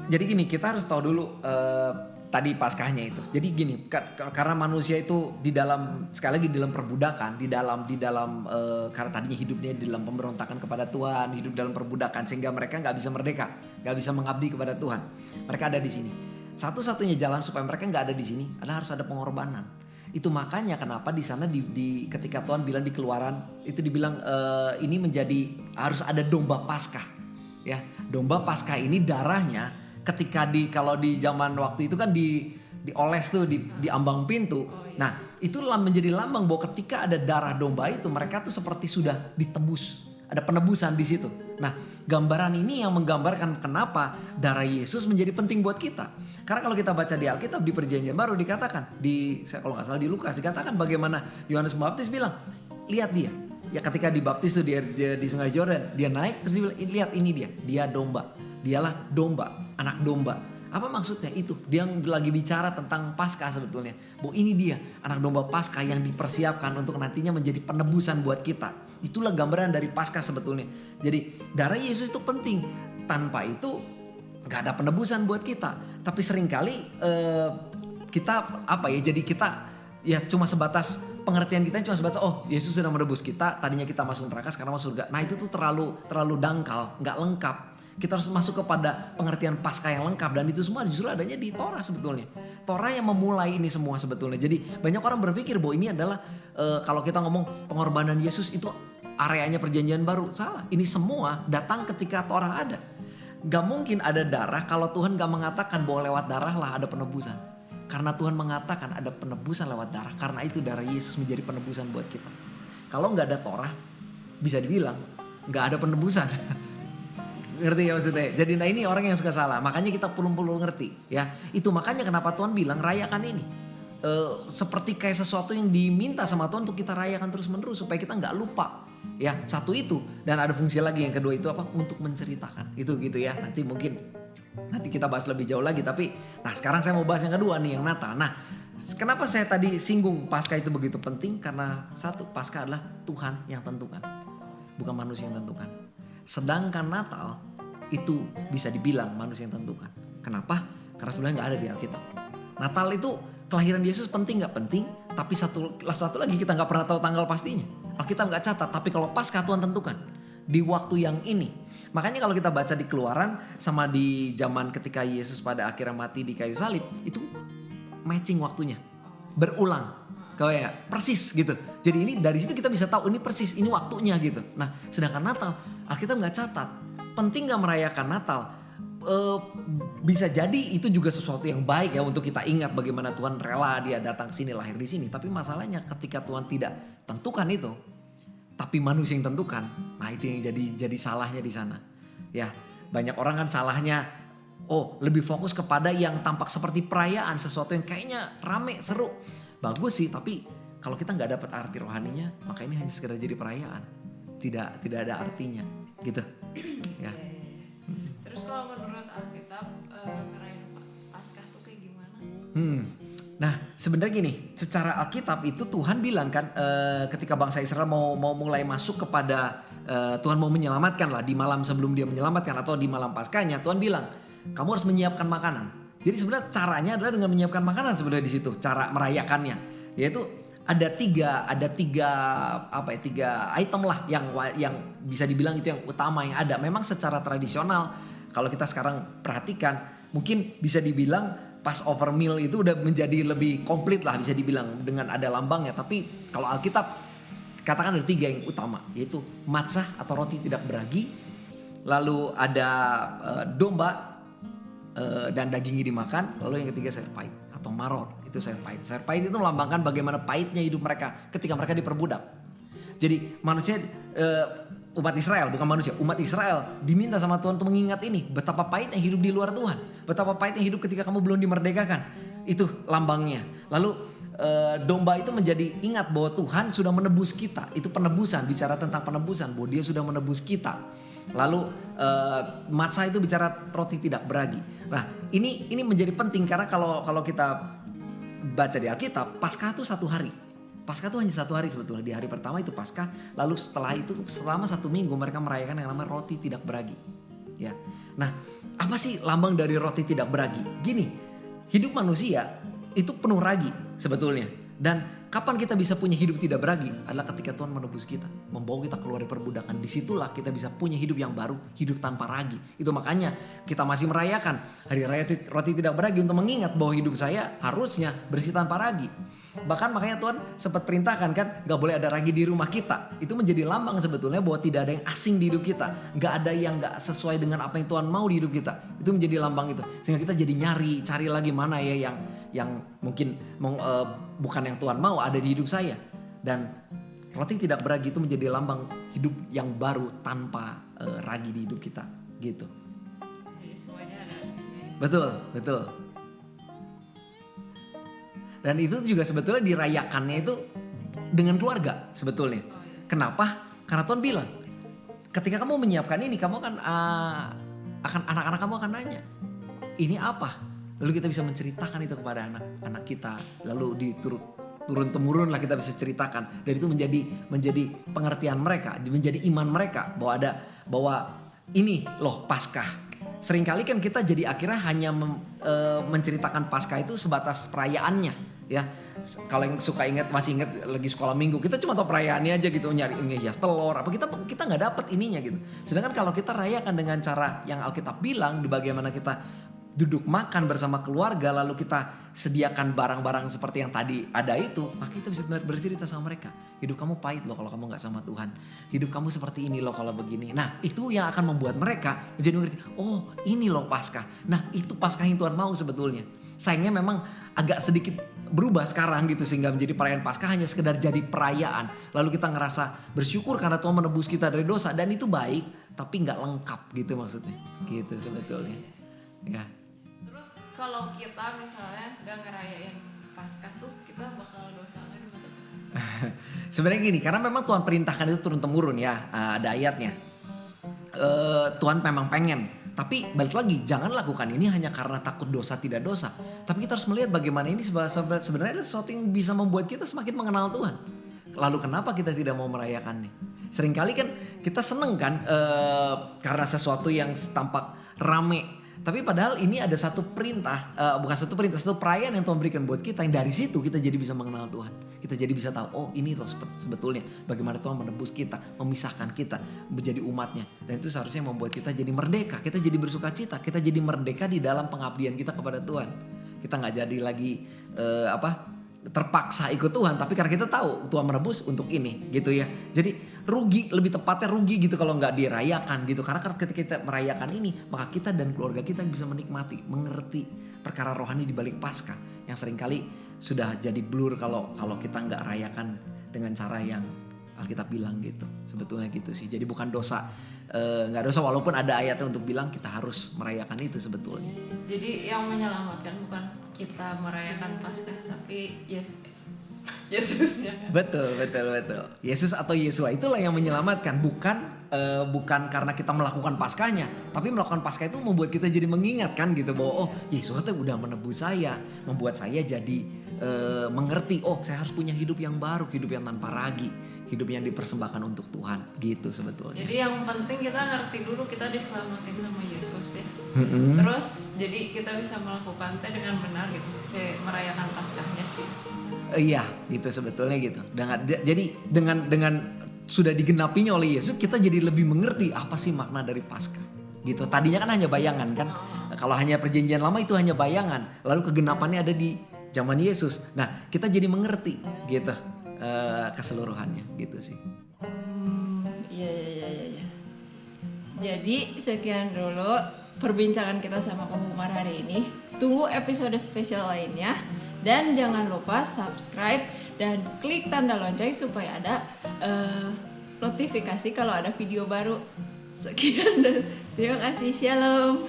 Jadi gini, kita harus tahu dulu tadi Paskahnya itu. Jadi gini, karena manusia itu di dalam, sekali lagi di dalam perbudakan, di dalam karena tadinya hidupnya di dalam pemberontakan kepada Tuhan, hidup dalam perbudakan sehingga mereka nggak bisa merdeka, nggak bisa mengabdi kepada Tuhan. Mereka ada di sini. Satu-satunya jalan supaya mereka nggak ada di sini adalah harus ada pengorbanan. Itu makanya kenapa di sana di ketika Tuhan bilang di Keluaran itu dibilang ini menjadi harus ada domba Paskah. Ya, domba Paskah ini darahnya ketika kalau di zaman waktu itu kan dioles tuh di ambang pintu. Nah, itu menjadi lambang bahwa ketika ada darah domba itu mereka tuh seperti sudah ditebus. Ada penebusan di situ. Nah, gambaran ini yang menggambarkan kenapa darah Yesus menjadi penting buat kita. Karena kalau kita baca di Alkitab di Perjanjian Baru dikatakan kalau nggak salah di Lukas dikatakan bagaimana Yohanes Pembaptis bilang, lihat dia. Ya ketika dibaptis tuh di Sungai Yordan, dia naik terus dia bilang, lihat ini dia domba. Dialah domba, anak domba. Apa maksudnya itu? Dia lagi bicara tentang Paskah sebetulnya. Bahwa ini dia anak domba Paskah yang dipersiapkan untuk nantinya menjadi penebusan buat kita. Itulah gambaran dari Paskah sebetulnya. Jadi darah Yesus itu penting. Tanpa itu gak ada penebusan buat kita. Tapi seringkali kita jadi kita ya cuma sebatas pengertian kita cuma sebatas Yesus sudah menebus kita, tadinya kita masuk neraka sekarang masuk surga. Nah itu tuh terlalu dangkal, nggak lengkap. Kita harus masuk kepada pengertian Paskah yang lengkap dan itu semua justru adanya di Torah sebetulnya. Torah yang memulai ini semua sebetulnya. Jadi banyak orang berpikir bahwa ini adalah kalau kita ngomong pengorbanan Yesus itu areanya Perjanjian Baru. Salah. Ini semua datang ketika Torah ada. Gak mungkin ada darah kalau Tuhan gak mengatakan bahwa lewat darah lah ada penebusan. Karena Tuhan mengatakan ada penebusan lewat darah. Karena itu darah Yesus menjadi penebusan buat kita. Kalau gak ada Torah, bisa dibilang gak ada penebusan. Ngerti ya maksudnya? Jadi ini orang yang suka salah. Makanya kita perlu ngerti ya. Itu makanya kenapa Tuhan bilang rayakan ini. Seperti kayak sesuatu yang diminta sama Tuhan untuk kita rayakan terus menerus. Supaya kita gak lupa. Ya satu itu. Dan ada fungsi lagi yang kedua itu apa? Untuk menceritakan. Itu gitu ya. Nanti kita bahas lebih jauh lagi. Tapi sekarang saya mau bahas yang kedua nih, yang Natal. Nah kenapa saya tadi singgung Paskah itu begitu penting? Karena satu, Paskah adalah Tuhan yang tentukan. Bukan manusia yang tentukan. Sedangkan Natal itu bisa dibilang manusia yang tentukan. Kenapa? Karena sebenarnya gak ada di Alkitab. Natal itu kelahiran Yesus penting gak penting. Tapi satu lagi kita gak pernah tahu tanggal pastinya. Alkitab gak catat. Tapi kalau Paskah Tuhan tentukan. Di waktu yang ini. Makanya kalau kita baca di Keluaran sama di zaman ketika Yesus pada akhirnya mati di kayu salib. Itu matching waktunya. Berulang. Kayak persis gitu. Jadi ini dari situ kita bisa tahu ini persis. Ini waktunya gitu. Nah sedangkan Natal Alkitab gak catat. Penting gak merayakan Natal? Bisa jadi itu juga sesuatu yang baik ya untuk kita ingat bagaimana Tuhan rela dia datang ke sini, lahir di sini. Tapi masalahnya ketika Tuhan tidak tentukan itu, tapi manusia yang tentukan, nah itu yang jadi salahnya di sana. Ya banyak orang kan salahnya, lebih fokus kepada yang tampak seperti perayaan, sesuatu yang kayaknya rame, seru, bagus sih. Tapi kalau kita nggak dapat arti rohaninya, maka ini hanya sekedar jadi perayaan, tidak ada artinya, gitu. Ya. Terus kalau menurut Alkitab ngerayain Paskah tuh kayak gimana? Nah sebenarnya gini, secara Alkitab itu Tuhan bilang kan ketika bangsa Israel mau mulai masuk kepada Tuhan mau menyelamatkan lah di malam sebelum dia menyelamatkan atau di malam Paskahnya, Tuhan bilang kamu harus menyiapkan makanan. Jadi sebenarnya caranya adalah dengan menyiapkan makanan sebenarnya di situ cara merayakannya, yaitu ada tiga item lah yang bisa dibilang itu yang utama yang ada. Memang secara tradisional kalau kita sekarang perhatikan mungkin bisa dibilang Passover meal itu udah menjadi lebih komplit lah bisa dibilang dengan ada lambangnya. Tapi kalau Alkitab katakan ada tiga yang utama, yaitu matzah atau roti tidak beragi, lalu ada domba dan dagingnya dimakan, lalu yang ketiga sayur pahit atau maror, itu sayur pahit. Sayur pahit itu melambangkan bagaimana pahitnya hidup mereka ketika mereka diperbudak. Jadi manusia umat Israel, bukan manusia, umat Israel diminta sama Tuhan untuk mengingat ini, betapa pahitnya hidup di luar Tuhan, betapa pahitnya hidup ketika kamu belum dimerdekakan. Itu lambangnya. Lalu domba itu menjadi ingat bahwa Tuhan sudah menebus kita. Itu penebusan, bicara tentang penebusan, bahwa dia sudah menebus kita. Lalu matzah itu bicara roti tidak beragi. Nah ini menjadi penting karena kalau kita baca di Alkitab, Paskah itu 1 hari. Paskah itu hanya 1 hari sebetulnya. Di hari pertama itu Paskah. Lalu setelah itu selama 1 minggu mereka merayakan yang namanya roti tidak beragi. Ya. Nah, apa sih lambang dari roti tidak beragi? Gini, hidup manusia itu penuh ragi sebetulnya. Dan kapan kita bisa punya hidup tidak beragi? Adalah ketika Tuhan menebus kita, membawa kita keluar dari perbudakan. Disitulah kita bisa punya hidup yang baru, hidup tanpa ragi. Itu makanya kita masih merayakan Hari Raya Roti Tidak Beragi untuk mengingat bahwa hidup saya harusnya bersih tanpa ragi. Bahkan makanya Tuhan sempat perintahkan kan, gak boleh ada ragi di rumah kita. Itu menjadi lambang sebetulnya bahwa tidak ada yang asing di hidup kita. Gak ada yang gak sesuai dengan apa yang Tuhan mau di hidup kita. Itu menjadi lambang itu. Sehingga kita jadi cari lagi mana ya yang mungkin bukan yang Tuhan mau ada di hidup saya. Dan roti tidak beragi itu menjadi lambang hidup yang baru tanpa ragi di hidup kita gitu. Jadi semuanya ada artinya. Betul. Dan itu juga sebetulnya dirayakannya itu dengan keluarga sebetulnya. Kenapa? Karena Tuhan bilang, ketika kamu menyiapkan ini, kamu akan anak-anak kamu akan nanya, ini apa? Lalu kita bisa menceritakan itu kepada anak-anak kita. Lalu turun temurun lah kita bisa ceritakan. Dan itu menjadi pengertian mereka, menjadi iman mereka bahwa ini loh Paskah. Seringkali kan kita jadi akhirnya hanya menceritakan Paskah itu sebatas perayaannya, ya. Kalau yang suka masih ingat lagi sekolah minggu, kita cuma tahu perayaannya aja gitu, nyari hias telur apa, kita nggak dapet ininya gitu. Sedangkan kalau kita rayakan dengan cara yang Alkitab bilang, di bagaimana kita duduk makan bersama keluarga, lalu kita sediakan barang-barang seperti yang tadi ada itu, maka kita bisa benar bercerita sama mereka. Hidup kamu pahit loh kalau kamu gak sama Tuhan. Hidup kamu seperti ini loh kalau begini. Nah, itu yang akan membuat mereka menjadi mengerti, oh ini loh Paskah. Nah, itu Paskah yang Tuhan mau sebetulnya. Sayangnya memang agak sedikit berubah sekarang gitu, sehingga menjadi perayaan Paskah hanya sekedar jadi perayaan. Lalu kita ngerasa bersyukur karena Tuhan menebus kita dari dosa, dan itu baik, tapi gak lengkap gitu maksudnya. Gitu sebetulnya. Ya. Kalau kita misalnya gak ngerayain Paskah tuh, kita bakal dosa lagi betul. Sebenarnya gini, karena memang Tuhan perintahkan itu turun temurun ya, ada ayatnya. Tuhan memang pengen, tapi balik lagi, jangan lakukan ini hanya karena takut dosa tidak dosa. Tapi kita harus melihat bagaimana ini sebenarnya sesuatu yang bisa membuat kita semakin mengenal Tuhan. Lalu kenapa kita tidak mau merayakannya? Seringkali kan kita seneng kan karena sesuatu yang tampak rame. Tapi padahal ini ada satu perintah, satu perayaan yang Tuhan berikan buat kita, yang dari situ kita jadi bisa mengenal Tuhan. Kita jadi bisa tahu, oh ini loh sebetulnya bagaimana Tuhan menebus kita, memisahkan kita menjadi umatnya. Dan itu seharusnya membuat kita jadi merdeka, kita jadi bersuka cita, kita jadi merdeka di dalam pengabdian kita kepada Tuhan. Kita gak jadi lagi terpaksa ikut Tuhan, tapi karena kita tahu Tuhan merebus untuk ini gitu ya. Jadi lebih tepatnya rugi gitu kalau nggak dirayakan gitu. Karena ketika kita merayakan ini, maka kita dan keluarga kita bisa menikmati, mengerti perkara rohani di balik Paskah yang seringkali sudah jadi blur kalau kita nggak rayakan dengan cara yang Alkitab bilang gitu. Sebetulnya gitu sih. Jadi bukan dosa, nggak dosa walaupun ada ayatnya untuk bilang kita harus merayakan itu sebetulnya. Jadi yang menyelamatkan bukan kita merayakan Paskah, tapi Yesusnya. Betul. Yesus atau Yesua itulah yang menyelamatkan, bukan karena kita melakukan Paskahnya, tapi melakukan Paskah itu membuat kita jadi mengingatkan gitu bahwa oh Yesus itu udah menebus saya, membuat saya jadi mengerti, oh saya harus punya hidup yang baru, hidup yang tanpa ragi, hidup yang dipersembahkan untuk Tuhan gitu sebetulnya. Jadi yang penting kita ngerti dulu kita diselamatin sama Yesus ya. Terus jadi kita bisa melakukan dengan benar gitu, kayak merayakan Paskahnya. Iya gitu sebetulnya gitu. Jadi dengan sudah digenapinya oleh Yesus, kita jadi lebih mengerti apa sih makna dari Paskah gitu. Tadinya kan hanya bayangan kan. Kalau hanya perjanjian lama itu hanya bayangan, lalu kegenapannya ada di zaman Yesus. Nah kita jadi mengerti gitu keseluruhannya gitu sih. Iya. Jadi sekian dulu perbincangan kita sama Kang Umar hari ini. Tunggu episode spesial lainnya. Dan jangan lupa subscribe dan klik tanda lonceng supaya ada notifikasi kalau ada video baru. Sekian dan terima kasih. Shalom.